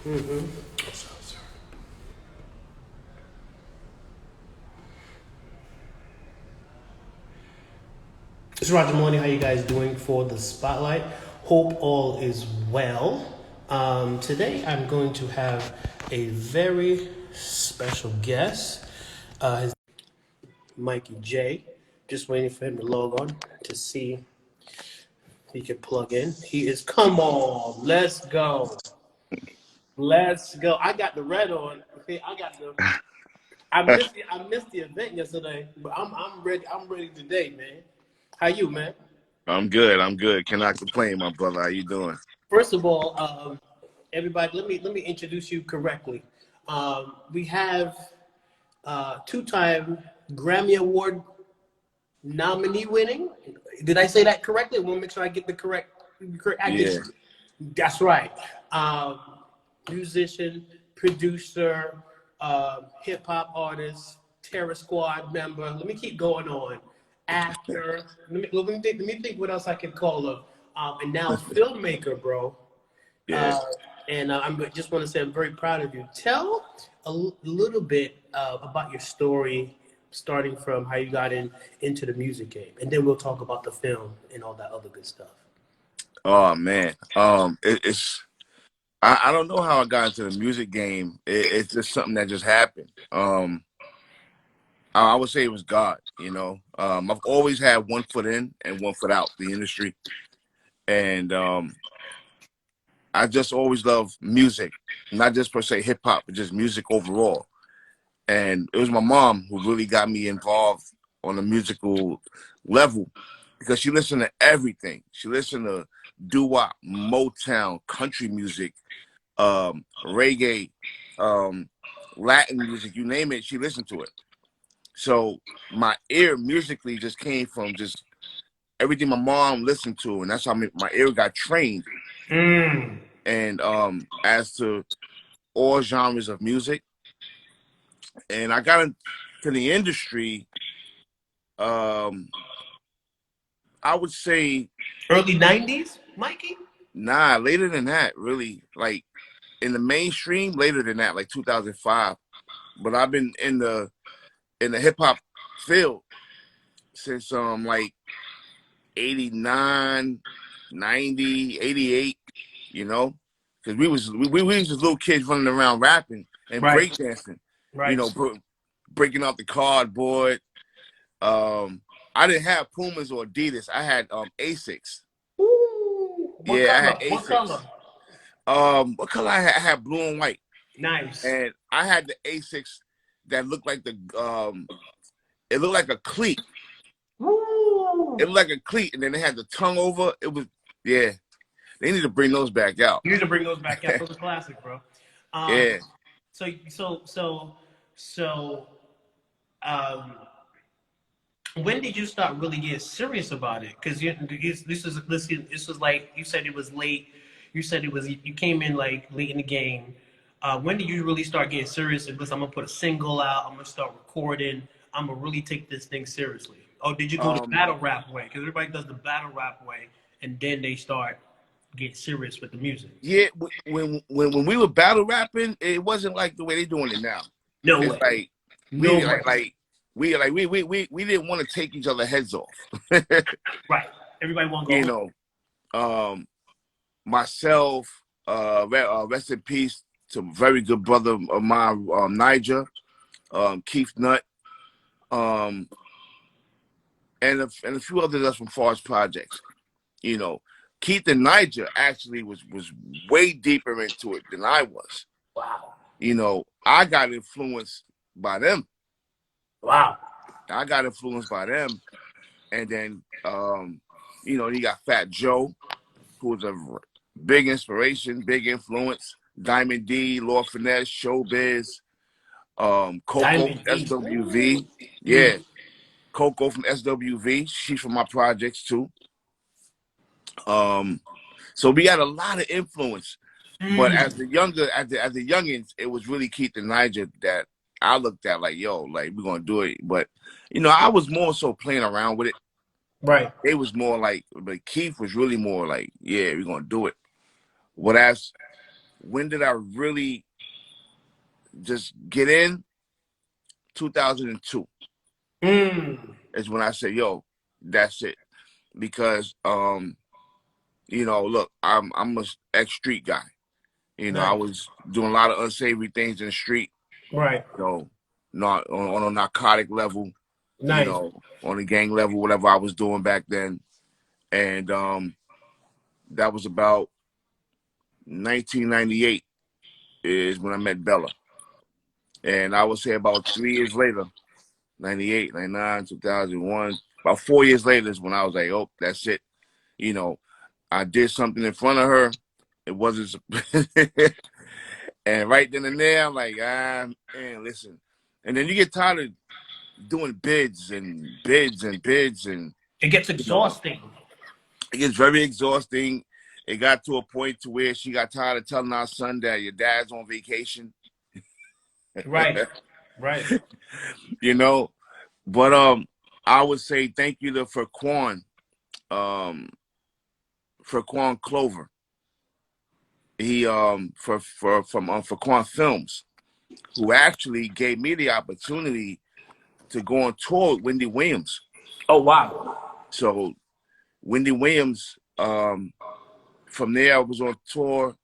Mm-hmm. It's Roger Maloney. How you guys doing for the spotlight? Hope all is well. Today I'm going to have a very special guest. His Mikey J. Just waiting for him to log on to see if he can plug in. He is. Come on, let's go. Let's go. I got the red on. Okay, I got the. I missed the event yesterday, but I'm ready. I'm ready today, man. How you, man? I'm good. I'm good. Cannot complain, my brother. How you doing? First of all, everybody, let me introduce you correctly. We have two-time Grammy Award nominee winning. Did I say that correctly? I want to make sure I get the correct Yeah. accuracy. That's right. Um, Musician, producer, hip hop artist, Terror Squad member. Let me keep going on. Actor. Let me think what else I can call him. And now filmmaker, bro. Yeah. Uh, and I just want to say I'm very proud of you. Tell a little bit about your story, starting from how you got into the music game, and then we'll talk about the film and all that other good stuff. Oh man. It's I don't know how I got into the music game. It's just something that just happened. I would say it was God. I've always had one foot in and one foot out the industry, and I just always loved music, not just per se hip hop, but just music overall. And it was my mom who really got me involved on a musical level because she listened to everything. She listened to doo-wop, Motown, country music, reggae, um, Latin music, you name it, she listened to it. So my ear musically just came from just everything my mom listened to, and that's how my ear got trained. Mm. And as to all genres of music, and I got into the industry. Um, I would say Early '90s, Mikey. nah, later than that, really. Like in the mainstream, later than that, like 2005. But I've been in the hip hop field since like 89, 90, 88. You know, because we was just little kids running around rapping and Right, breakdancing. You right. know, breaking out the cardboard. I didn't have Pumas or Adidas. I had Asics. Ooh, what Yeah, I had color? What color? Asics. What color I had? Blue and white, Nice. and I had the Asics that looked like it looked like a cleat. Ooh. It looked like a cleat, and then they had the tongue over. It was yeah. They need to bring those back out. You need to bring those back out. Those are classic, bro. Um, Yeah. so so so so um, when did you start really getting serious about it? Because this was like you said it was late. You said you came in like late in the game. When did you really start getting serious? Because I'm gonna put a single out. I'm gonna start recording. I'm gonna really take this thing seriously. Or did you go the Um. battle rap way? Because everybody does the battle rap way, and then they start getting serious with the music. Yeah. When we were battle rapping, it wasn't like the way they doing it now. No It's way. like No we way. we didn't want to take each other heads off. Right. Everybody want to go you home. know. Myself, rest in peace to a very good brother of mine, Niger, Keith Nutt, um, and a few others that's from Forest Projects. You know, Keith and Niger actually was way deeper into it than I was. Wow. I got influenced by them. Wow. I got influenced by them, and then you got Fat Joe, who's a big inspiration, big influence. Diamond D, Lord Finesse, Showbiz, Coco from Diamond D. SWV. Mm. Yeah, Coco from SWV. She's from my projects too. Um, so we had a lot of influence. But Mm. as the younger, as the youngins, it was really Keith and Niger that I looked at like, yo, like we're gonna do it. But I was more so playing around with it. Right. It was more like, but Keith was really more like, yeah, we're gonna do it. What as when did I really just get in? 2002 Mm. is when I said, "Yo, that's it." Because look, I'm a ex street guy. I Nice. was doing a lot of unsavory things in the street. Right. Not on a narcotic level. Nice. On a gang level, whatever I was doing back then, and that was about 1998 is when I met Bella, and I would say about 3 years later, 98, 99, 2001, about 4 years later is when I was like, oh, that's it. You know, I did something in front of her. It wasn't, and right then and there, I'm like, man, listen. And then you get tired of doing bids and bids and bids, and It gets you know, exhausting. it gets very exhausting. It got to a point to where she got tired of telling our son that your dad's on vacation. Right. Right. you know, but I would say thank you to um, Quan Clover. He for Quan Films, who actually gave me the opportunity to go on tour with Wendy Williams. Oh wow. So Wendy Williams, from there I was on tour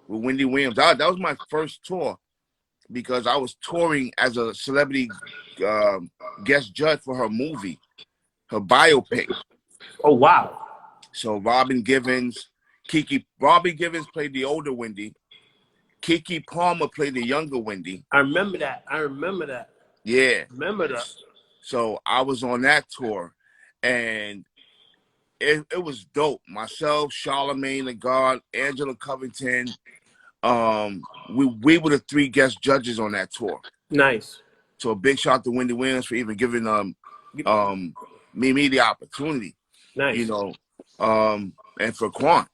with Wendy Williams. That was my first tour because I was touring as a celebrity guest judge for her movie, her biopic. Oh wow. So Robin Givens played the older Wendy. Kiki Palmer played the younger Wendy. I remember that. I remember that. Yeah. Remember that. So I was on that tour, and it was dope. Myself, Charlamagne the God, Angela Covington. We were the 3 guest judges on that tour. Nice. So a big shout out to Wendy Williams for even giving me the opportunity. Nice. And for Quan,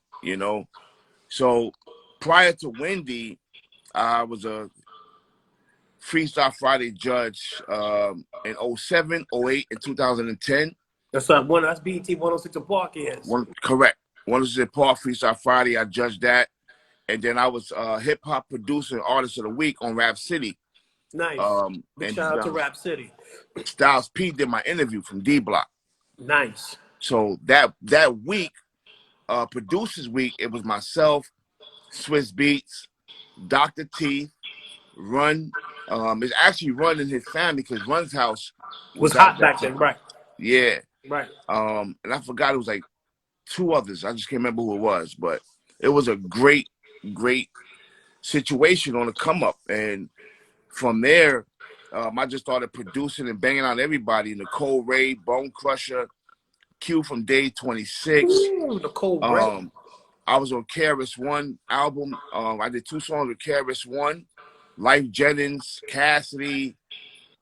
So prior to Wendy, I was a Freestyle Friday judge in 07, 08, and 2010. That's BET 106 in Park is. Correct. 106 Park Freestyle Friday, I judged that. And then I was hip hop producer and artist of the week on Rap City. Nice. Big shout out to Rap City. Styles P did my interview from D Block. Nice. So that week, Producers Week, it was myself, Swiss Beats, Dr. T, Run. It's actually Run in his family because Run's house was hot back then, right? Yeah. Right. And I forgot it was like 2 others. I just can't remember who it was, but it was a great situation on the come up. And from there, I just started producing and banging out everybody. Nicole Ray, Bone Crusher, Q from Day 26. Ooh, Nicole Ray. I was on KRS-One album. I did 2 songs with KRS-One, Life Jennings, Cassidy.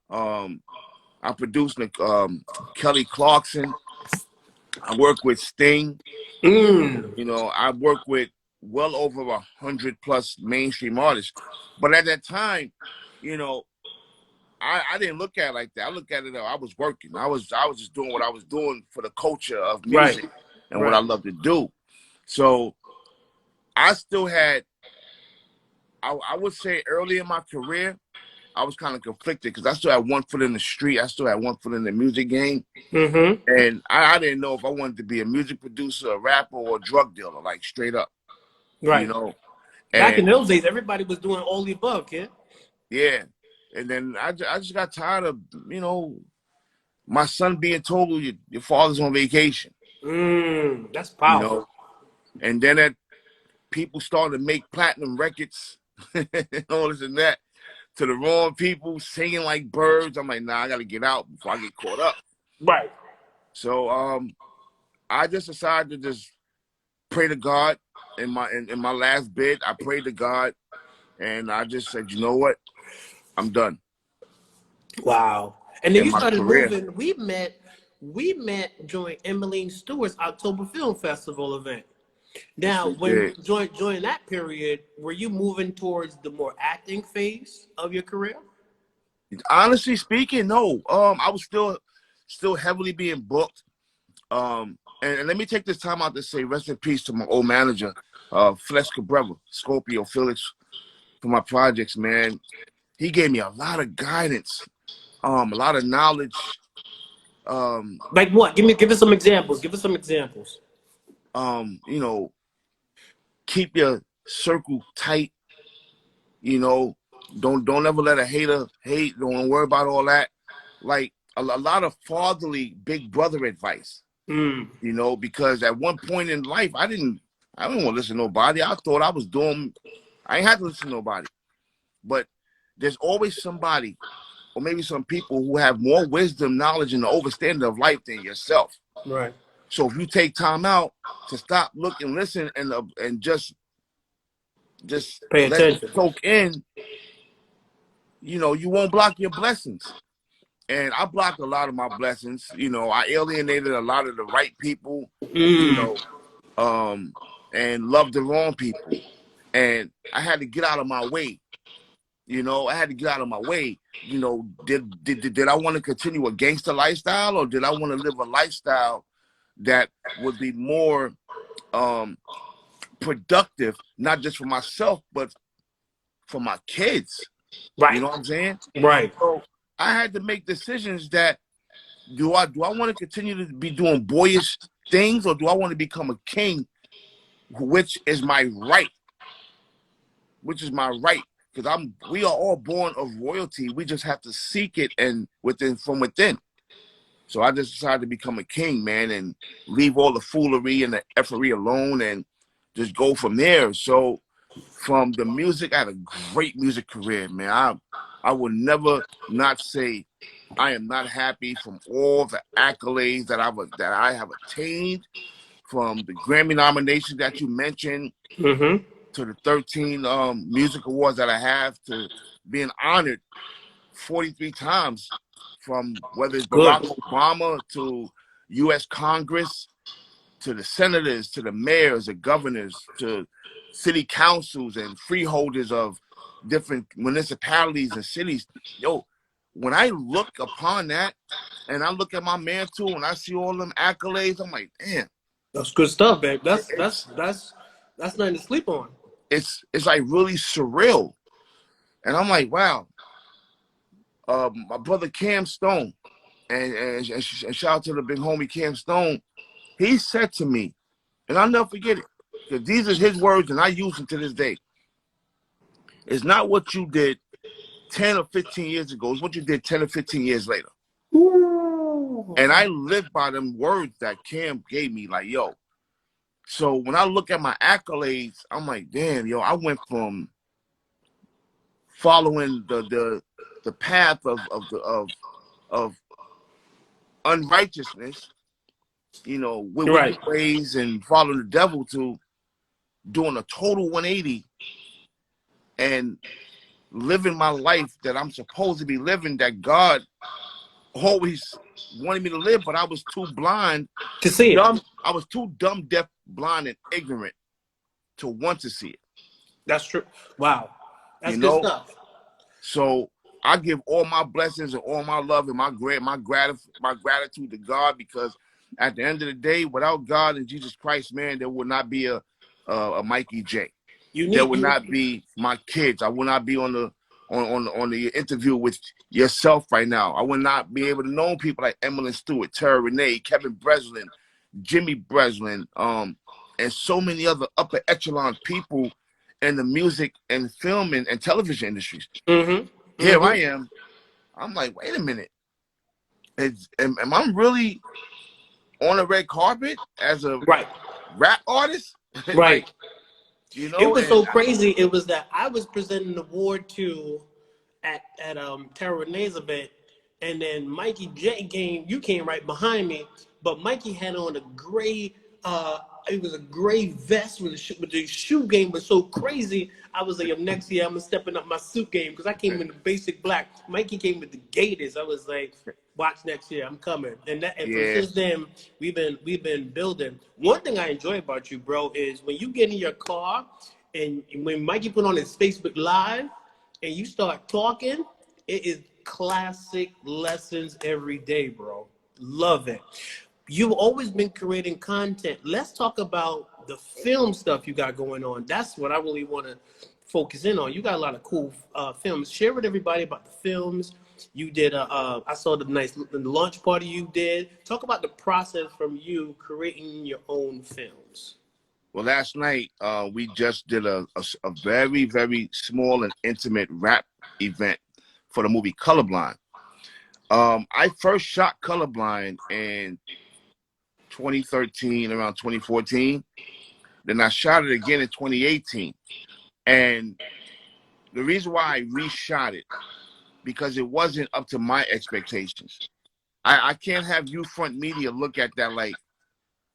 I produced Kelly Clarkson. I work with Sting. I work with well over 100+ mainstream artists. But at that time, I didn't look at it like that. I look at it, I was working. I was just doing what I was doing for the culture of music and what I love to do. So I still had, I would say early in my career, I was kind of conflicted because I still had one foot in the street. I still had one foot in the music game. Mm-hmm. And I didn't know if I wanted to be a music producer, a rapper, or a drug dealer, like straight up. Right. Back in those days, everybody was doing all the above, kid. Yeah. And then I just got tired of, my son being told your father's on vacation. That's powerful. And then people started to make platinum records and all this and that to the wrong people singing like birds. I'm like, nah, I got to get out before I get caught up. Right. So I just decided to just pray to God in my last bid. I prayed to God, and I just said, you know what? I'm done. Wow. And then you started moving. We met during Emmeline Stewart's October Film Festival event. Now, during that period, were you moving towards the more acting phase of your career? Honestly speaking, no. I was still heavily being booked. And let me take this time out to say rest in peace to my old manager, Flesh Cabrera, Scorpio, Felix, for my projects, man. He gave me a lot of guidance, a lot of knowledge. Like what? Give us some examples. Give us some examples. You know, keep your circle tight. You know, don't ever let a hater hate. Don't worry about all that. Like a lot of fatherly big brother advice. Mm. You know, because at one point in life, I didn't want to listen to nobody. I thought I was doing. I ain't had to listen to nobody. But there's always somebody, or maybe some people who have more wisdom, knowledge, and the understanding of life than yourself. Right. So if you take time out to stop, look, and listen, and just Pay let it attention. soak in, you know, you won't block your blessings. And I blocked a lot of my blessings. You know, I alienated a lot of the right people, you Mm. know, and loved the wrong people. And I had to get out of my way. You know, I had to get out of my way. You know, did I want to continue a gangster lifestyle, or did I want to live a lifestyle that would be more productive, not just for myself, but for my kids? You Right. know what I'm saying? Right. So I had to make decisions that do I want to continue to be doing boyish things, or do I want to become a king, which is my right? Which is my right, because we are all born of royalty. We just have to seek it and from within. So I just decided to become a king, man, and leave all the foolery and the effery alone and just go from there. So from the music, I had a great music career, man. I will never not say I am not happy from all the accolades that I have attained, from the Grammy nominations that you mentioned, Mm-hmm. to the 13 music awards that I have, to being honored 43 times, from whether it's Good. Barack Obama to U.S. Congress, to the senators, to the mayors, the governors, to city councils and freeholders of different municipalities and cities. Yo, when I look upon that and I look at my mantle and I see all them accolades, I'm like, damn, That's good stuff, babe. it's That's nothing to sleep on. it's like really surreal. And I'm like, wow. My brother Cam Stone, and shout out to the big homie Cam Stone. He said to me, and I'll never forget it, because these are his words, and I use them to this day. It's not what you did 10 or 15 years ago. It's what you did 10 or 15 years later. Ooh. And I live by them words that Cam gave me. Like, yo. So when I look at my accolades, I'm like, damn, yo, I went from following the path of unrighteousness, you know, with wicked Right. ways and following the devil, to doing a total 180 and living my life that I'm supposed to be living, that God always wanted me to live, but I was too blind, To see it. dumb. I was too dumb, deaf, blind, and ignorant to want to see it. That's true. Wow. You That's good know? stuff. So I give all my blessings and all my love and my gratitude to God, because at the end of the day, without God and Jesus Christ, man, there would not be a Mikey J. You There need would you. not be my kids. I would not be on the interview with yourself right now. I would not be able to know people like Emily Stewart, Tara Renee, Kevin Breslin, Jimmy Breslin, and so many other upper echelon people in the music and film and television industries. Mm-hmm. Here I Mm-hmm. am. I'm like, wait a minute. Am I really on a red carpet as a Right. rap artist? Right. Like, you It know, was and so crazy. It was that I was presenting an award to at Tara Renee's event, and then Mikey J came. You came right behind me, but Mikey had on a gray. It was a gray vest with the shoe game was so crazy. I was like, yo, next year I'm stepping up my suit game because I came in the basic black. Mikey came with the Gators. I was like, watch next year, I'm coming. And from yeah, since then we've been building. One thing I enjoy about you, bro, is when you get in your car and when Mikey put on his Facebook Live and you start talking, it is classic lessons every day, bro. Love it. You've always been creating content. Let's talk about the film stuff you got going on. That's what I really want to focus in on. You got a lot of cool films. Share with everybody about the films you did. I saw the launch party you did. Talk about the process from you creating your own films. Well, last night we just did a very, very small and intimate rap event for the movie Colorblind. I first shot Colorblind in 2013, around 2014. Then I shot it again in 2018. And the reason why I reshot it, because it wasn't up to my expectations. I can't have you front media look at that like,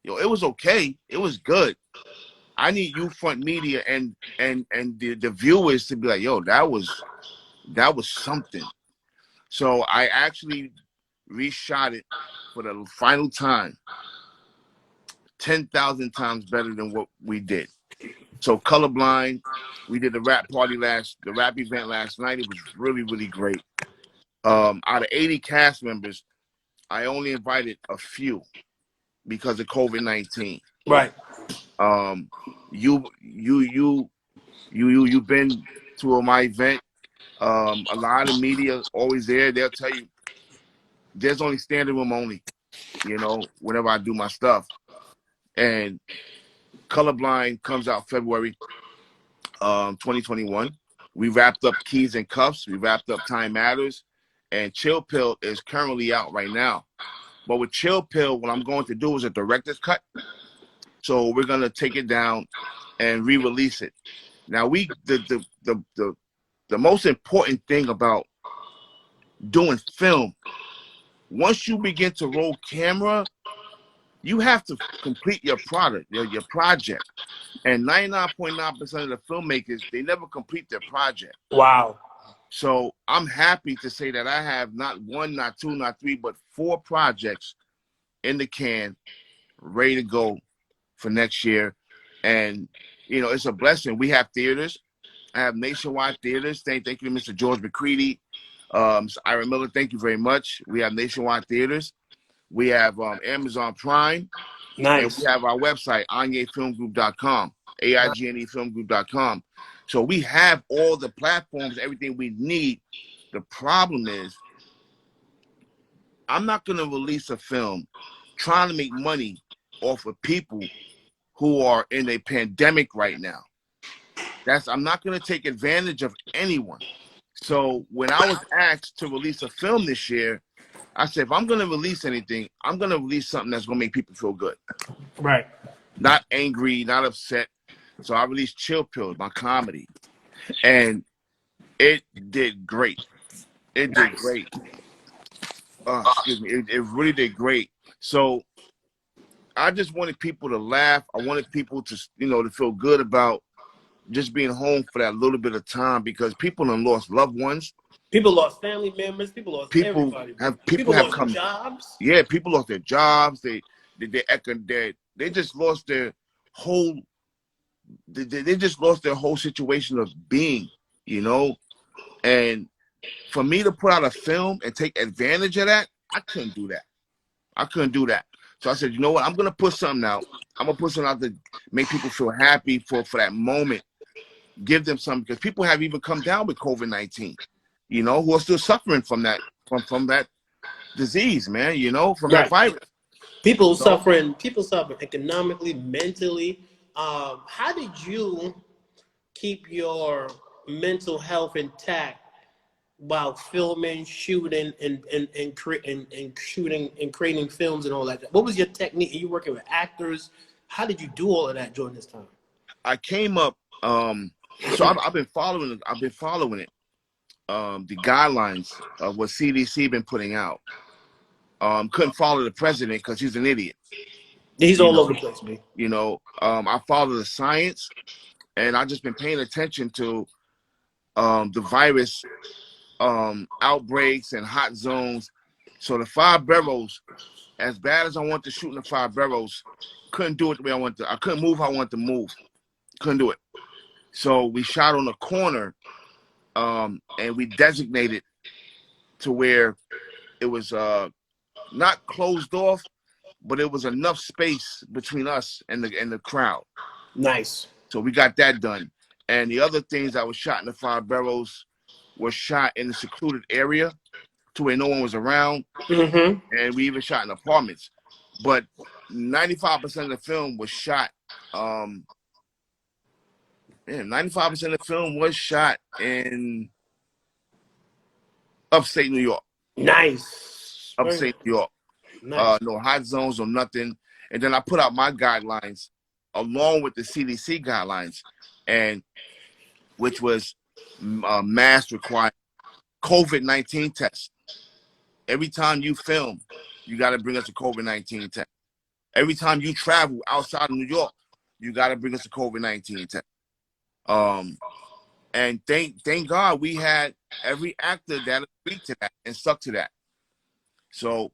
it was okay. It was good. I need you front media and the viewers to be like, yo, that was something. So I actually reshot it for the final time, 10,000 times better than what we did. So Colorblind, we did the rap event last night. It was really, really great. Out of 80 cast members, I only invited a few because of COVID-19. Right. You've been to my event. A lot of media always there. They'll tell you there's only standing room only, whenever I do my stuff. And Colorblind comes out February 2021. We wrapped up Keys and Cuffs. We wrapped up Time Matters. And Chill Pill is currently out right now. But with Chill Pill, what I'm going to do is a director's cut. So we're going to take it down and re-release it. Now, the most important thing about doing film, once you begin to roll camera, you have to complete your product, your project. And 99.9% of the filmmakers, they never complete their project. Wow. So I'm happy to say that I have not one, not two, not three, but 4 projects in the can, ready to go for next year. And, it's a blessing. We have theaters. I have nationwide theaters. Thank you to Mr. George McCready. Ira Miller, thank you very much. We have nationwide theaters. We have Amazon Prime. Nice. And we have our website, AigneFilmGroup.com, AIGNEFilmGroup.com. So we have all the platforms, everything we need. The problem is, I'm not going to release a film trying to make money off of people who are in a pandemic right now. I'm not going to take advantage of anyone. So when I was asked to release a film this year, I said, if I'm going to release anything, I'm going to release something that's going to make people feel good. Right. Not angry, not upset. So I released Chill Pill, my comedy. And it did great. It did great. Excuse me. It really did great. So I just wanted people to laugh. I wanted people to, to feel good about just being home for that little bit of time, because people have lost loved ones. People lost family members. People lost everybody. People have lost come jobs. Yeah, people lost their jobs. They just lost their whole. They just lost their whole situation of being, And for me to put out a film and take advantage of that, I couldn't do that. So I said, you know what? I'm gonna put something out. I'm gonna put something out to make people feel happy for that moment. Give them something, because people have even come down with COVID-19, who are still suffering from that disease, man. From that virus. People suffering economically, mentally. How did you keep your mental health intact while filming, shooting, and creating films and all that? What was your technique? Are you working with actors? How did you do all of that during this time? I came up. So I've been following it. The guidelines of what CDC been putting out. Couldn't follow the president because he's an idiot. He's all over the place, man. I follow the science, and I've just been paying attention to the virus outbreaks and hot zones. So the 5 boroughs, as bad as I want to shoot in the 5 boroughs, couldn't do it the way I wanted to. I couldn't move how I wanted to move. Couldn't do it. So we shot on a corner, and we designated to where it was not closed off, but it was enough space between us and the crowd. Nice. So we got that done. And the other things that was shot in the Five Boroughs were shot in a secluded area to where no one was around. Mm-hmm. And we even shot in apartments. But 95% of the film was shot. 95% of the film was shot in upstate New York. Nice. Upstate New York. Nice. No hot zones or nothing. And then I put out my guidelines along with the CDC guidelines, and which was mask required COVID-19 test. Every time you film, you got to bring us a COVID-19 test. Every time you travel outside of New York, you got to bring us a COVID-19 test. And thank God we had every actor that agreed to that and stuck to that. So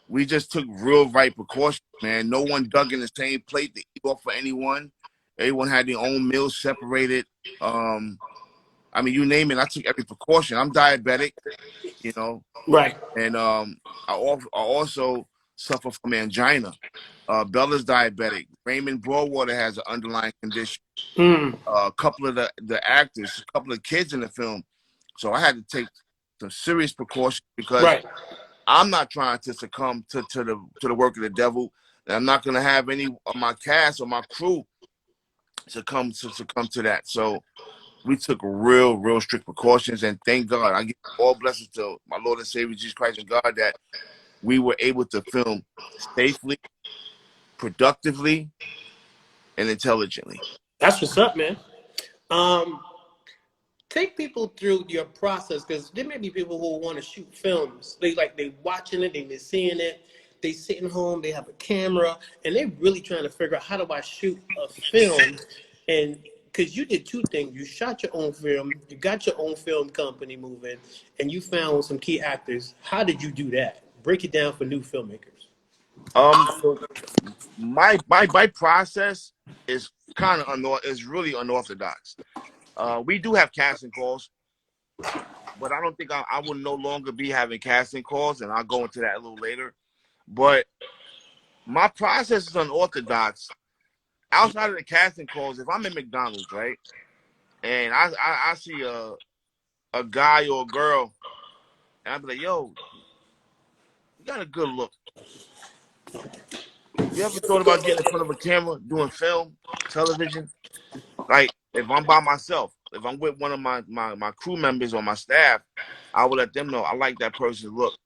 we just took real right precautions, man. No one dug in the same plate to eat off for anyone. Everyone had their own meals separated. I mean, you name it, I took every precaution. I'm diabetic, you know, Right. and I also suffer from angina. Bella's diabetic. Raymond Broadwater has an underlying condition. A couple of the actors, a couple of kids in the film. So I had to take some serious precautions because I'm not trying to succumb to the work of the devil. And I'm not going to have any of my cast or my crew succumb to that. So we took real strict precautions, and thank God. I give all blessings to my Lord and Savior Jesus Christ and God that we were able to film safely, productively, and intelligently. That's what's up, man. Take people through your process, because there may be people who want to shoot films. They watching it, they're seeing it, they sitting home, they have a camera, and they're really trying to figure out, how do I shoot a film? And because you did two things, you shot your own film, you got your own film company moving, and you found some key actors. How did you do that? Break it down for new filmmakers. So my process is kind of really unorthodox. We do have casting calls, but I don't think I will no longer be having casting calls, and I'll go into that a little later. But my process is unorthodox. Outside of the casting calls, if I'm in McDonald's, right, and I see a guy or a girl, and I be like, yo, you got a good look. You ever thought about getting in front of a camera, doing film, television? Like, if I'm by myself, if I'm with one of my crew members or my staff, I will let them know I like that person's look.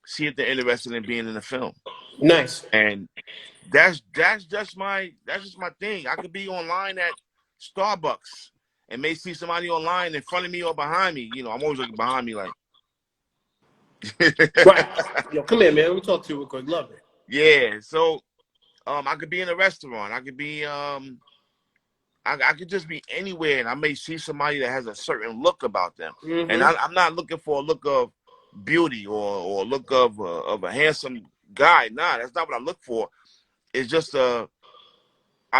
See if they're interested in being in the film. Nice. And that's just my thing. I could be online at Starbucks and may see somebody online in front of me or behind me. You know, I'm always looking behind me like. Right. Yo, come here, man. Let me talk to you real quick. Love it. Yeah. So I could be in a restaurant. I could be I could just be anywhere, and I may see somebody that has a certain look about them. Mm-hmm. And I'm not looking for a look of beauty or a look of a handsome guy. Nah, that's not what I look for. It's just I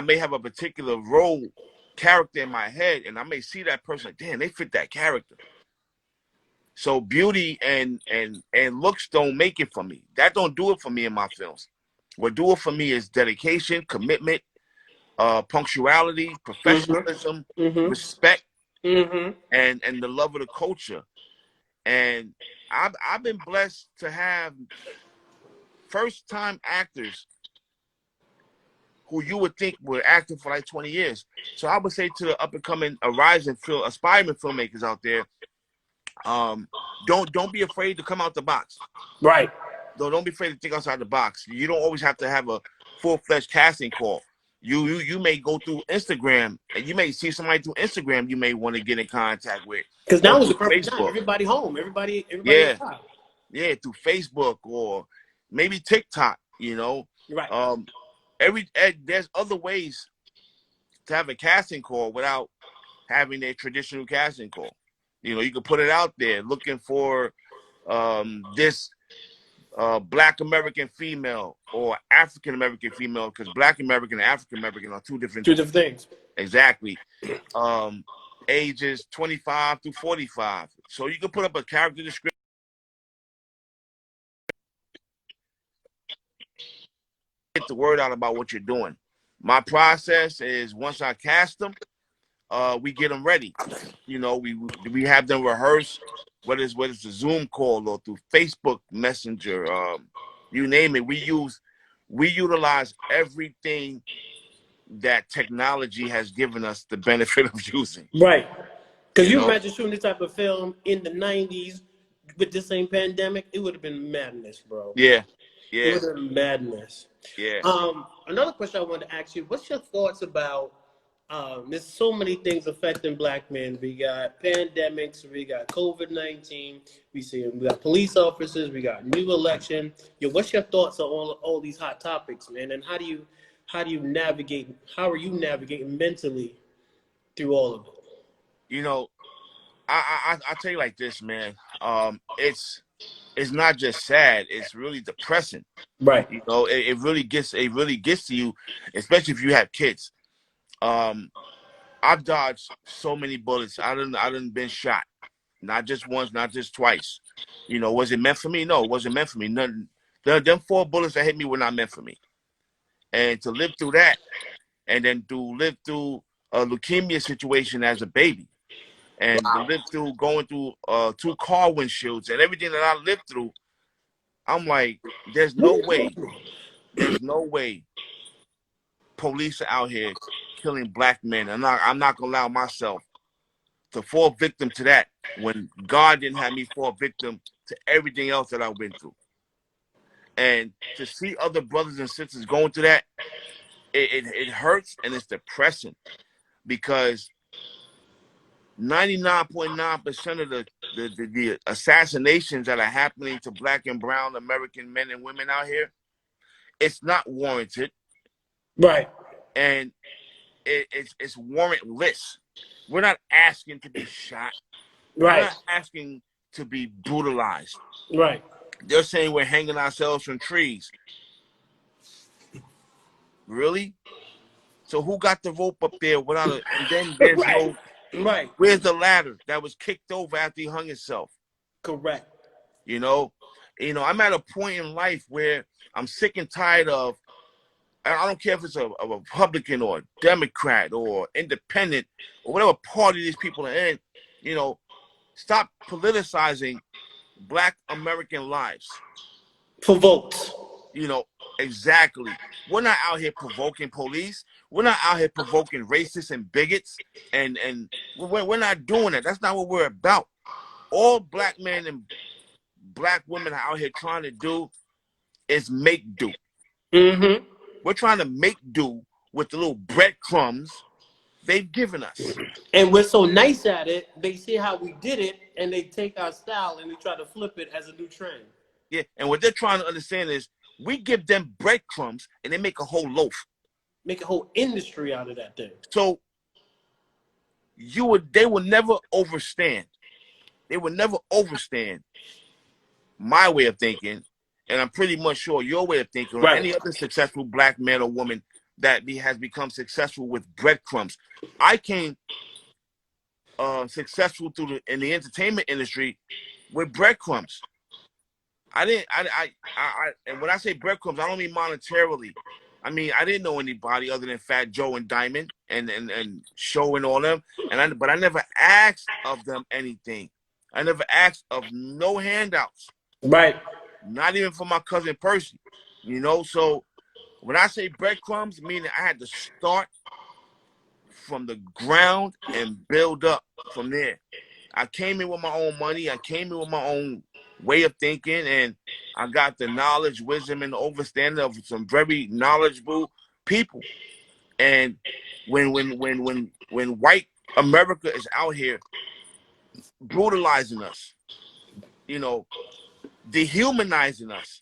may have a particular role character in my head, and I may see that person like, damn, they fit that character. So beauty and looks don't make it for me. That don't do it for me in my films. What do it for me is dedication, commitment, punctuality, professionalism, respect, and the love of the culture. And I've been blessed to have first-time actors who you would think were acting for like 20 years. So I would say to the up-and-coming, aspiring filmmakers out there, don't be afraid to come out the box. Right. Don't be afraid to think outside the box. You don't always have to have a full-fledged casting call. You may go through Instagram, and you may see somebody through Instagram you may want to get in contact with. Because now is the perfect time. Everybody home. Everybody yeah. Outside. Yeah, through Facebook or maybe TikTok, you know. Right. There's other ways to have a casting call without having a traditional casting call. You know, you can put it out there looking for this Black American female or African American female, because Black American and African American are two different things. Exactly. Ages 25 to 45. So you can put up a character description. get the word out about what you're doing. My process is once I cast them, we get them ready. You know, we have them rehearse, whether it's a Zoom call or through Facebook Messenger, you name it. We utilize everything that technology has given us the benefit of using. Right. Because You you know, imagine shooting this type of film in the 90s with this same pandemic, it would have been madness, bro. yeah, It yeah, would have been madness. yeah. Another question I wanted to ask you: what's your thoughts about? There's so many things affecting black men. We got pandemics. We got COVID-19. We got police officers. We got new election. Yo, what's your thoughts on all these hot topics, man? And how do you navigate? How are you navigating mentally through all of it? You know, I tell you like this, man. It's not just sad; it's really depressing. Right. You know, it really gets to you, especially if you have kids. Um, I've dodged so many bullets. I done been shot, not just once, not just twice. You know, was it meant for me? No, it wasn't meant for me. None. Them 4 bullets that hit me were not meant for me. And to live through that, and then to live through a leukemia situation as a baby, and to live through going through 2 car windshields and everything that I lived through, I'm like, there's no way police are out here killing black men. I'm not gonna allow myself to fall victim to that when God didn't have me fall victim to everything else that I've been through. And to see other brothers and sisters going through that, it hurts and it's depressing because 99.9% of the assassinations that are happening to black and brown American men and women out here, it's not warranted. Right. And it's warrantless. We're not asking to be shot. We're Right. not asking to be brutalized. Right. They're saying we're hanging ourselves from trees. Really? So who got the rope up there without a? And then there's Right. no. Right. Where's the ladder that was kicked over after he hung himself? Correct. You know, I'm at a point in life where I'm sick and tired of. I don't care if it's a Republican or a Democrat or independent or whatever party these people are in. You know, stop politicizing black American lives. For votes. You know, exactly. We're not out here provoking police. We're not out here provoking racists and bigots. And we're not doing that. That's not what we're about. All black men and black women are out here trying to do is make do. Mm-hmm. We're trying to make do with the little breadcrumbs they've given us. And we're so nice at it, they see how we did it, and they take our style and they try to flip it as a new trend. Yeah, and what they're trying to understand is we give them breadcrumbs and they make a whole loaf. Make a whole industry out of that thing. So they will never overstand. They will never overstand my way of thinking, and I'm pretty much sure your way of thinking, or any other successful black man or woman that has become successful with breadcrumbs. I came successful in the entertainment industry with breadcrumbs. And when I say breadcrumbs, I don't mean monetarily. I mean, I didn't know anybody other than Fat Joe and Diamond and Show and all them. But I never asked of them anything. I never asked of no handouts. Right. Not even for my cousin Percy. You know, so when I say breadcrumbs, meaning I had to start from the ground and build up from there. I came in with my own money. I came in with my own way of thinking, and I got the knowledge, wisdom, and understanding of some very knowledgeable people. And when white America is out here brutalizing us, you know, dehumanizing us,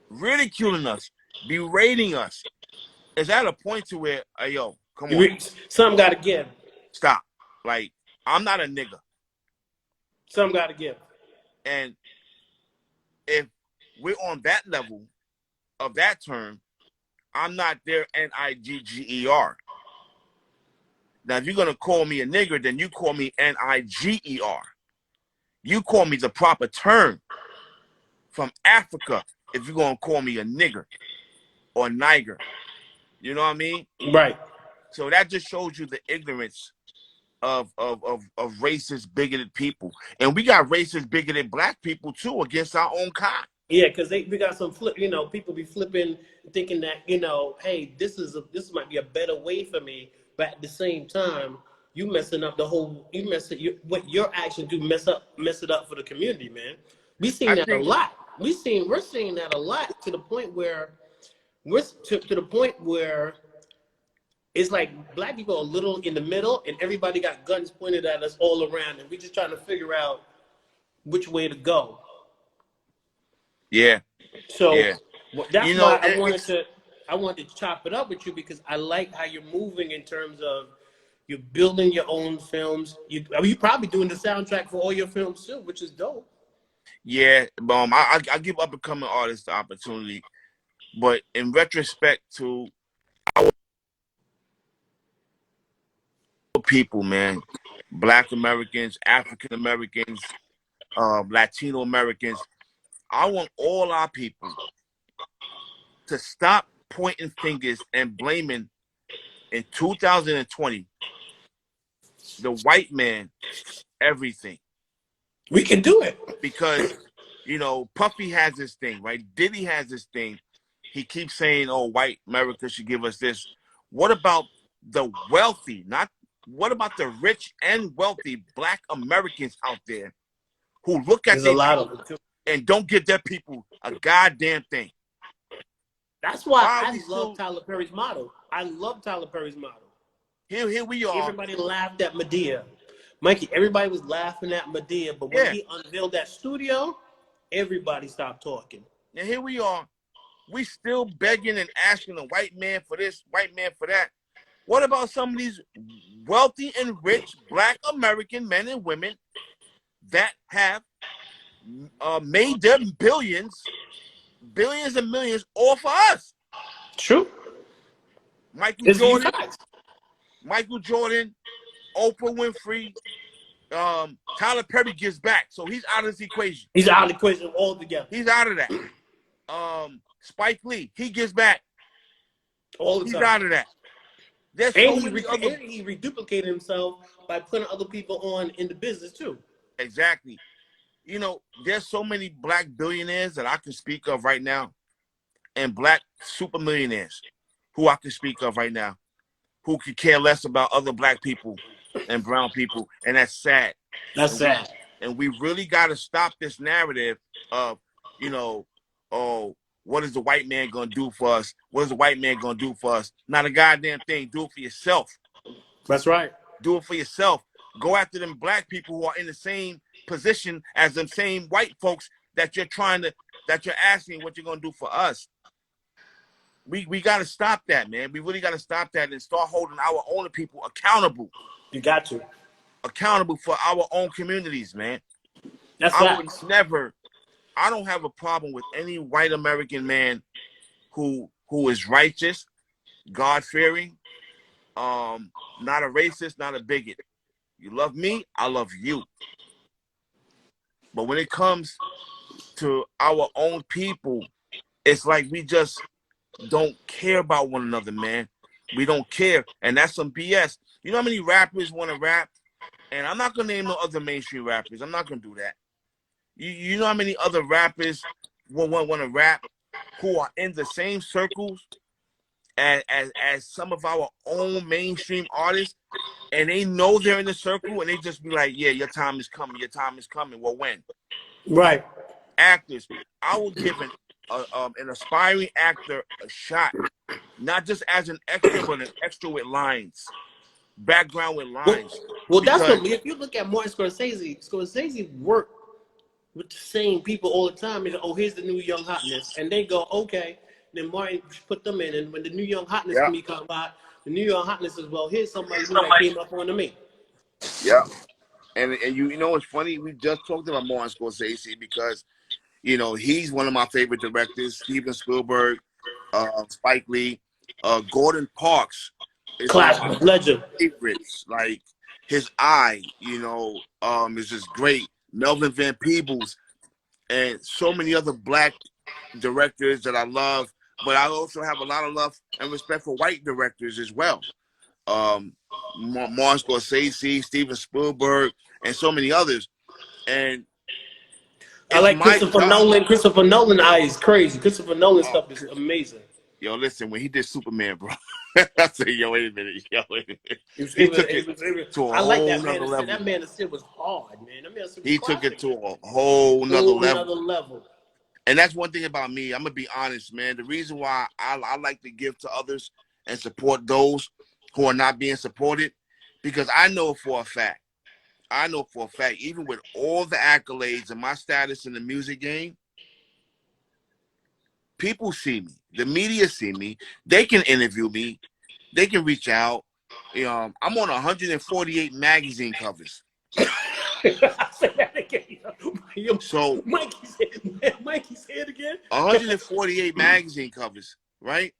ridiculing us, berating us, it's at a point to where, hey, yo, come on, Some got to give. stop. Like, I'm not a nigga. Some got to give. And if we're on that level of that term, I'm not their Nigger. Now, if you're going to call me a nigger, then you call me Niger. You call me the proper term from Africa if you're going to call me a nigger. or Niger. You know what I mean? Right. So that just shows you the ignorance of racist, bigoted people. And we got racist, bigoted black people too against our own kind. Yeah, because we got some flip. People be flipping, thinking that hey, this might be a better way for me, but at the same time, you messing up the whole. What your actions do mess it up for the community, man. We seen I that a think, lot. We're seeing that a lot to the point where to the point where it's like black people are a little in the middle, and everybody got guns pointed at us all around, and we just trying to figure out which way to go. yeah, So yeah. that's You why know, it's I wanted to chop it up with you because I like how you're moving in terms of you're building your own films. You probably doing the soundtrack for all your films too, which is dope. yeah. I give up and coming artists the opportunity, but in retrospect to people, man, Black Americans, African Americans, Latino Americans, I want all our people to stop pointing fingers and blaming in 2020 the white man for everything. We can do it. Because, Puffy has this thing, right? Diddy has this thing. He keeps saying, oh, white America should give us this. What about the wealthy? What about the rich and wealthy Black Americans out there who look at There's a their lot people of it too. and don't give their people a goddamn thing? That's why Why are we I love still Tyler Perry's model. I love Tyler Perry's model. here we are. Everybody laughed at Medea. Mikey, everybody was laughing at Medea, but when Yeah. he unveiled that studio, everybody stopped talking. And here we are. We still begging and asking the white man for this, white man for that. What about some of these wealthy and rich Black American men and women that have made their billions and millions all for us? True. Michael It's Jordan, facts. Oprah Winfrey, Tyler Perry gives back, so he's out of this equation. He's out of the equation altogether. He's out of that. Spike Lee, he gives back. All the He's time. out of that. There's And so many other. he reduplicated himself by putting other people on in the business too. Exactly. There's so many Black billionaires that I can speak of right now, and Black super millionaires who I can speak of right now, who could care less about other Black people and brown people, and that's sad. That's sad. And we really got to stop this narrative of, oh, what is the white man gonna do for us? What is the white man gonna do for us? Not a goddamn thing. Do it for yourself. That's right. Do it for yourself. Go after them Black people who are in the same position as them same white folks that you're asking what you're gonna do for us. We got to stop that, man. We really got to stop that and start holding our own people accountable. You got to. Accountable for our own communities, man. That's I would facts. never. I don't have a problem with any white American man who is righteous, God-fearing, not a racist, not a bigot. You love me, I love you. But when it comes to our own people, it's like we just don't care about one another, man. We don't care. And that's some BS. You know how many rappers want to rap? And I'm not going to name no other mainstream rappers. I'm not going to do that. You know how many other rappers want to rap who are in the same circles as some of our own mainstream artists, and they know they're in the circle, and they just be like, yeah, your time is coming. Your time is coming. Well, when? Right. Actors, I will give an aspiring actor a shot, not just as an extra, but an extra with lines, background with lines. Well, that's what, if you look at Martin Scorsese worked with the same people all the time. And, oh, here's the new young hotness, and they go, okay. Then Martin put them in, and when the new young hotness come out, the new young hotness is, well, here's somebody who that came up on to me. Yeah, and you know what's funny? We just talked about Martin Scorsese because he's one of my favorite directors. Steven Spielberg, Spike Lee, Gordon Parks is Classic legend. Favorites. Like his eye, is just great. Melvin Van Peebles, and so many other Black directors that I love. but I also have a lot of love and respect for white directors as well. Martin Scorsese, Steven Spielberg, and so many others. And I it's like my Christopher job. Nolan. Christopher Nolan eye is crazy. Christopher Nolan Oh, stuff is amazing. yo, listen, when he did Superman, bro, I said, yo, wait a minute, yo, wait a minute. It was, He it was, took it it was, to a I like whole that Man nother of Steel. level. That Man of Steel was hard, man. That Man of Steel was He took it classic. to a whole nother Whole level. another level. And that's one thing about me. I'm gonna be honest, man. The reason why I like to give to others and support those who are not being supported, because I know for a fact, even with all the accolades and my status in the music game, people see me. The media see me. They can interview me. They can reach out. I'm on 148 magazine covers. Say that again. So Mikey, say it again. 148 magazine covers, right?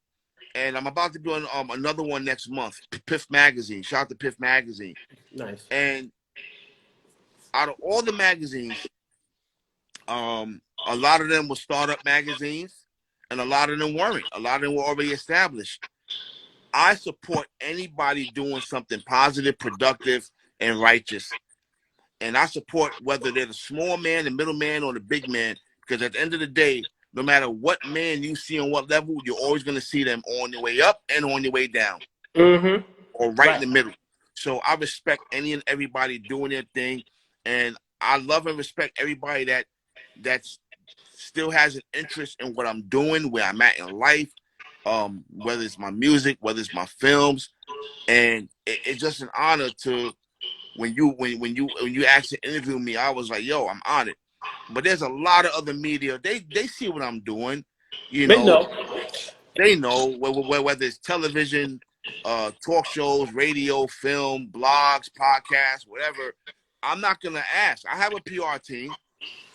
And I'm about to do another one next month. Piff Magazine. Shout out to Piff Magazine. Nice. And out of all the magazines, a lot of them were startup magazines, and a lot of them weren't. A lot of them were already established. I support anybody doing something positive, productive, and righteous. And I support whether they're the small man, the middle man, or the big man, because at the end of the day, no matter what man you see on what level, you're always going to see them on your way up and on your way down, or right in Right. the middle. So I respect any and everybody doing their thing, and I love and respect everybody that's still has an interest in what I'm doing, where I'm at in life, whether it's my music, whether it's my films, and it's just an honor to when you asked to interview me, I was like, yo, I'm honored. But there's a lot of other media. They see what I'm doing, you They know. know. They know whether it's television, talk shows, radio, film, blogs, podcasts, whatever. I'm not gonna ask. I have a PR team,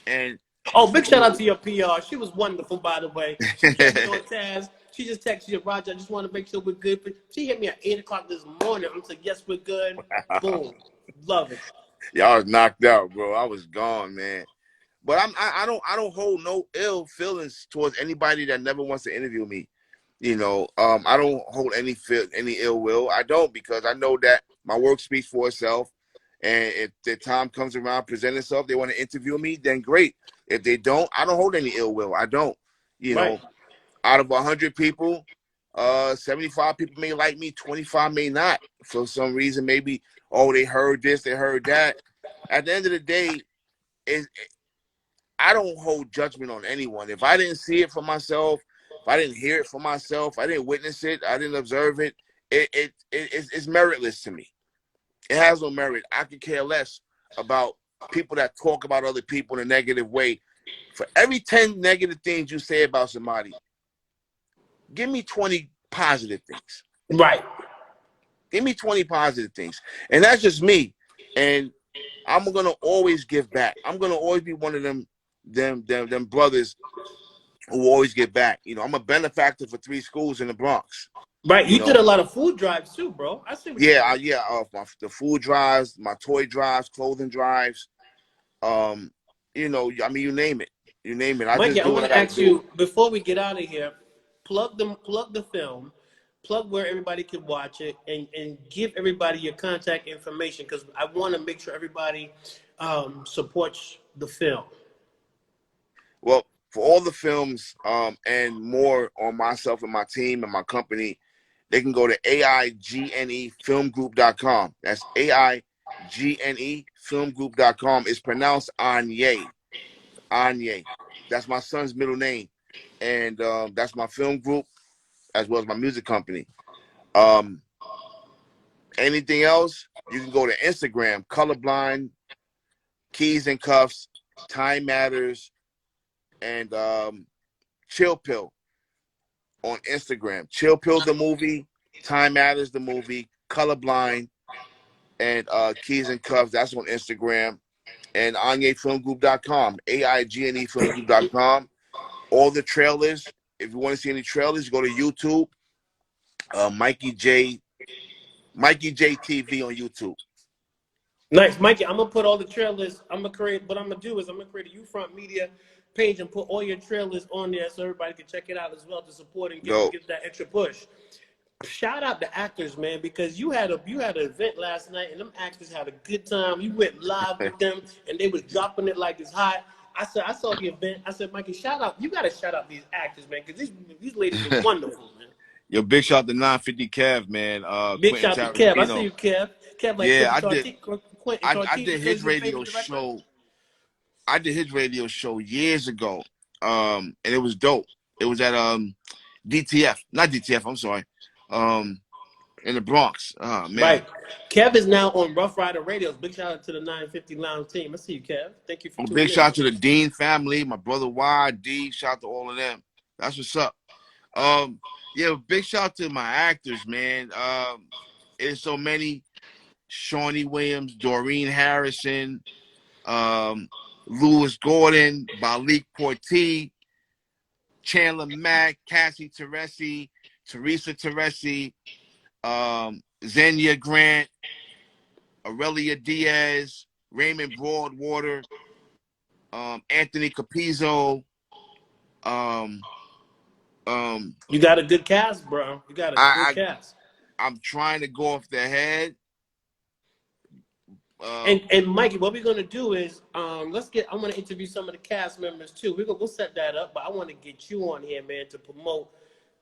and Oh, big shout out to your PR. She was wonderful, by the way. She kept me on task. She just texted you, Roger. I just want to make sure we're good. She hit me at 8 o'clock this morning. I'm like, yes, we're good. Boom, love it. y'all was knocked out, bro. I was gone, man. But I don't hold no ill feelings towards anybody that never wants to interview me. I don't hold any ill will. I don't, because I know that my work speaks for itself. And if the time comes around, present itself, they want to interview me, then great. If they don't, I don't hold any ill will. I don't. You Right. know, out of 100 people, 75 people may like me, 25 may not. For some reason, maybe, oh, they heard this, they heard that. At the end of the day, I don't hold judgment on anyone. If I didn't see it for myself, if I didn't hear it for myself, I didn't witness it, I didn't observe it, it's meritless to me. It has no merit. I could care less about people that talk about other people in a negative way. For every 10 negative things you say about somebody, give me 20 positive things. Right. Give me 20 positive things. And that's just me. And I'm gonna always give back. I'm gonna always be one of them brothers who always give back. I'm a benefactor for 3 schools in the Bronx. Right. You You did know, a lot of food drives too, bro. I see what you did. the food drives, my toy drives, clothing drives. Um, I mean, you name it. I Mikey, just I do what want I to got to ask do. you before we get out of here, plug the film, plug where everybody can watch it, and give everybody your contact information because I want to make sure everybody supports the film. Well, for all the films and more on myself and my team and my company, they can go to aignefilmgroup.com. That's aignefilmgroup.com. It's pronounced Anye. Anye. That's my son's middle name. And that's my film group as well as my music company. Um, Anything else, you can go to Instagram, Colorblind, Keys and Cuffs, Time Matters, and Chill Pill on Instagram. Chill Pill the movie, Time Matters the movie, Colorblind, and Keys and Cuffs. That's on Instagram. And AigneFilmGroup.com, AIGNEFilmGroup.com. All the trailers. If you want to see any trailers, go to YouTube. Mikey J TV on YouTube. Nice, Mikey. I'm gonna put all the trailers. I'm gonna create. What I'm gonna do is I'm gonna create a UFront Media page and put all your trailers on there so everybody can check it out as well to support and Yo, give that extra push. Shout out the actors, man, because you had an event last night and them actors had a good time. You went live with them and they was dropping it like it's hot. I saw the event. I said, Mikey, shout out. You gotta shout out these actors, man, because these ladies are wonderful, man. yo, big shout out to 950 Kev, man. Big Quentin shout out to Kev. I see Tarantino. you, Kev. Kev like Yeah, Quentin Tarantino. Quentin I Tarantino did is his your radio favorite director. show. I did his radio show years ago. And it was dope. It was at DTF, not DTF. I'm sorry. Um, in the Bronx. Oh man. Right. Kev is now on Rough Rider Radios. Big shout out to the 950 Lounge team. I see you, Kev. Thank you for A big tuning in, shout out bro. to the Dean family, my brother Y D. Shout out to all of them. That's what's up. Yeah, big shout out to my actors, man. There's so many. Shawnee Williams, Doreen Harrison, Lewis Gordon, Balik Porti, Chandler Mack, Cassie Teresi, Teresa Teresi, Xenia Grant, Aurelia Diaz, Raymond Broadwater, Anthony Capizzo. Um, You got a good cast, bro. You got a good I, cast. I'm trying to go off the head. And Mikey, what we're gonna do is let's get. I want to interview some of the cast members too. We'll set that up, but I want to get you on here, man, to promote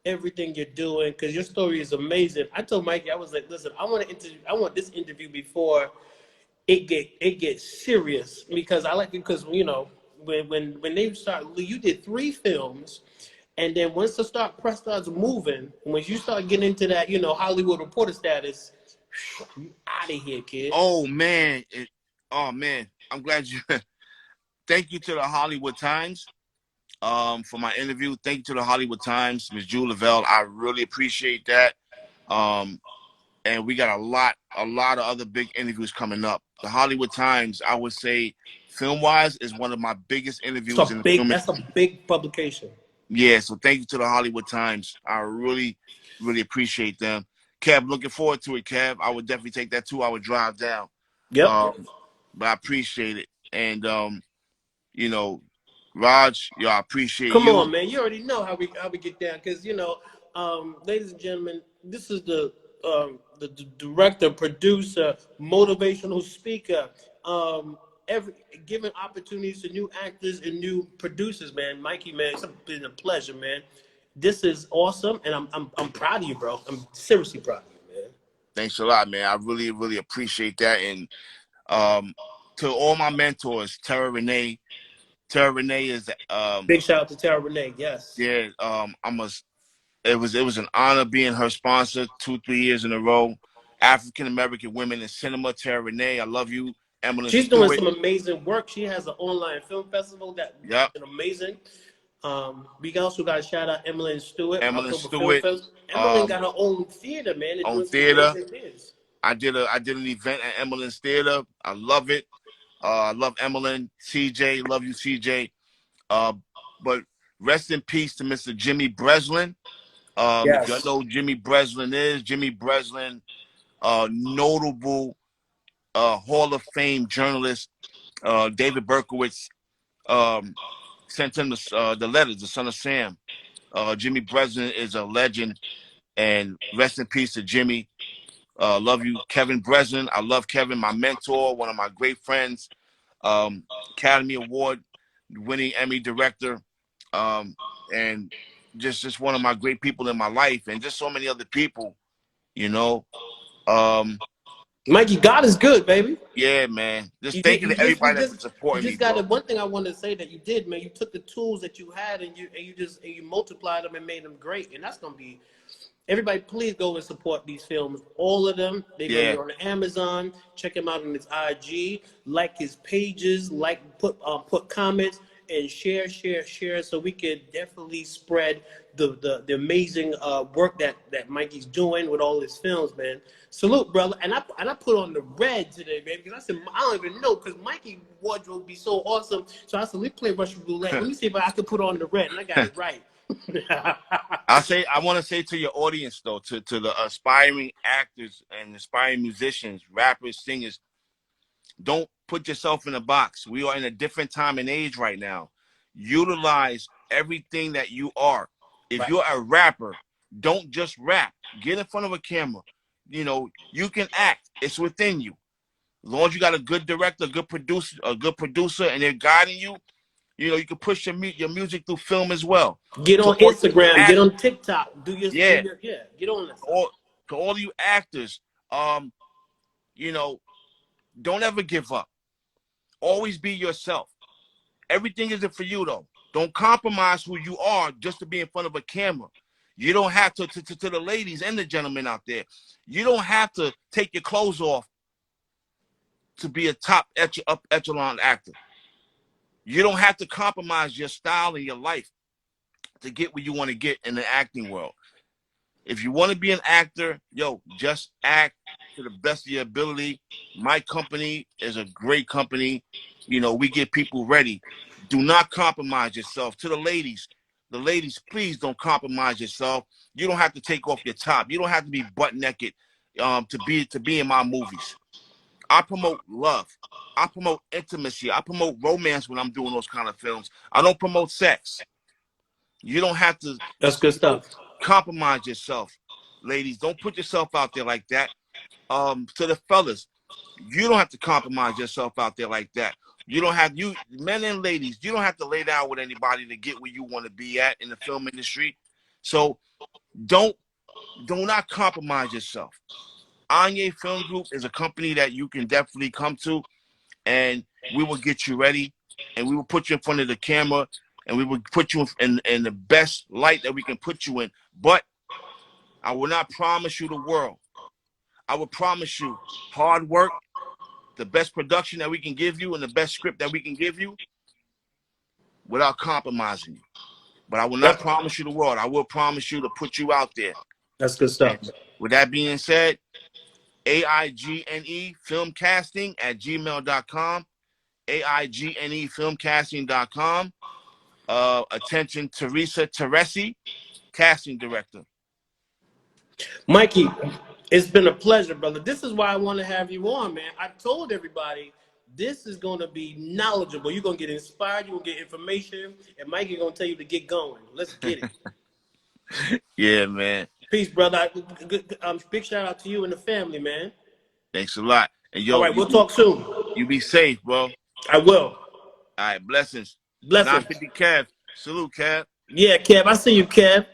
everything you're doing because your story is amazing. I told Mikey, I was like, listen, I want to interview. I want this interview before it gets serious because I like it because when they start, you did 3 films. And then once the press starts moving, when you start getting into that, Hollywood reporter status, you out of here, kid. Oh man, oh man, I'm glad you. Thank you to the Hollywood Times for my interview. Thank you to the Hollywood Times, Ms. Jewel Lavelle. I really appreciate that. And we got a lot of other big interviews coming up. The Hollywood Times, I would say, film-wise, is one of my biggest interviews in the film That's a industry. big publication. Yeah, so thank you to the Hollywood Times. I really, really appreciate them. Kev, looking forward to it, Kev. I would definitely take that 2-hour drive down. Yep. But I appreciate it. And you know, Raj, I appreciate Come you. on, man. You already know how we get down because ladies and gentlemen, this is the director, producer, motivational speaker. Every giving opportunities to new actors and new producers, man. Mikey, man, it's been a pleasure, man. This is awesome, and I'm proud of you, bro. I'm seriously proud of you, man. Thanks a lot, man. I really, really appreciate that. And to all my mentors, Tara Renee. Tara Renee is Big shout out to Tara Renee. Yes. yeah, it was an honor being her sponsor 2-3 years in a row. African American women in cinema, Tara Renee, I love you. Emily She's doing Stewart. some amazing work. She has an online film festival that Yep. is amazing. We also got to shout out Emily Stewart, Emily October Film Stewart, Fest. Emily got her own theater, man. They're on doing some theater. amazing things. I did an event at Emmeline's Theater. I love it. I love Emmeline. CJ, love you, CJ. But rest in peace to Mr. Jimmy Breslin. If you Yes. know who Jimmy Breslin is, Jimmy Breslin, notable Hall of Fame journalist. David Berkowitz sent him the letters, the son of Sam. Jimmy Breslin is a legend, and rest in peace to Jimmy. Love you, Kevin Breslin. I love Kevin, my mentor, one of my great friends, Academy Award winning Emmy director, and just one of my great people in my life, and just so many other people, you know. Mikey, God is good, baby. Yeah, man. Just You thank did. you to everybody that's been You supporting me, just got bro. it. One thing I want to say that you did, man. You took the tools that you had and you multiplied them and made them great, and that's gonna be. Everybody, please go and support these films. All of them. They're gonna Yeah. be on Amazon. Check him out on his IG. Like his pages. Put comments and share, so we can definitely spread the amazing work that Mikey's doing with all his films, man. Salute, brother. And I put on the red today, man, because I said I don't even know because Mikey wardrobe be so awesome. So I said, let's play Russian roulette. Let me see if I can put on the red, and I got it right. I want to say to your audience though, to the aspiring actors and aspiring musicians, rappers, singers, Don't put yourself in a box. We are in a different time and age right now. Utilize everything that you are. If Right. you're a rapper, don't just rap. Get in front of a camera. You know, you can act. It's within you. As long as you got a good director, a good producer, and they're guiding you, you know, you can push your music through film as well. Get To on all you Instagram, get act, on TikTok, yeah, get on that stuff. all to all you actors, you know, don't ever give up. Always be yourself. Everything isn't for you though. Don't compromise who you are just to be in front of a camera. You don't have to the ladies and the gentlemen out there. You don't have to take your clothes off to be a top up echelon actor. You don't have to compromise your style and your life to get where you want to get in the acting world. If you want to be an actor, yo, just act to the best of your ability. My company is a great company. You know, we get people ready. Do not compromise yourself. To the ladies, please don't compromise yourself. You don't have to take off your top. You don't have to be butt naked to be in my movies. I promote love. I promote intimacy. I promote romance when I'm doing those kind of films. I don't promote sex. You don't have to, That's good you know, stuff. compromise yourself, ladies. Don't put yourself out there like that. To the fellas, you don't have to compromise yourself out there like that. You don't have you men and ladies. You don't have to lay down with anybody to get where you want to be at in the film industry. So don't do not compromise yourself. Anye Film Group is a company that you can definitely come to, and we will get you ready, and we will put you in front of the camera, and we will put you in the best light that we can put you in. But I will not promise you the world. I will promise you hard work, the best production that we can give you, and the best script that we can give you without compromising you. But I will not Yep. promise you the world. I will promise you to put you out there. That's good stuff. And with that being said, AIGNE filmcasting at gmail.com. AIGNE filmcasting.com. Attention, Teresa Teresi, casting director. Mikey, it's been a pleasure, brother. This is why I want to have you on, man. I told everybody this is going to be knowledgeable. You're going to get inspired. You're going to get information. And Mikey's going to tell you to get going. Let's get it. Yeah, man. Peace, brother. Big shout out to you and the family, man. Thanks a lot. And yo, all right, we'll talk soon. You be safe, bro. I will. All right, blessings. Blessings. 950 Kev. Salute, Kev. Yeah, Kev. I see you, Kev.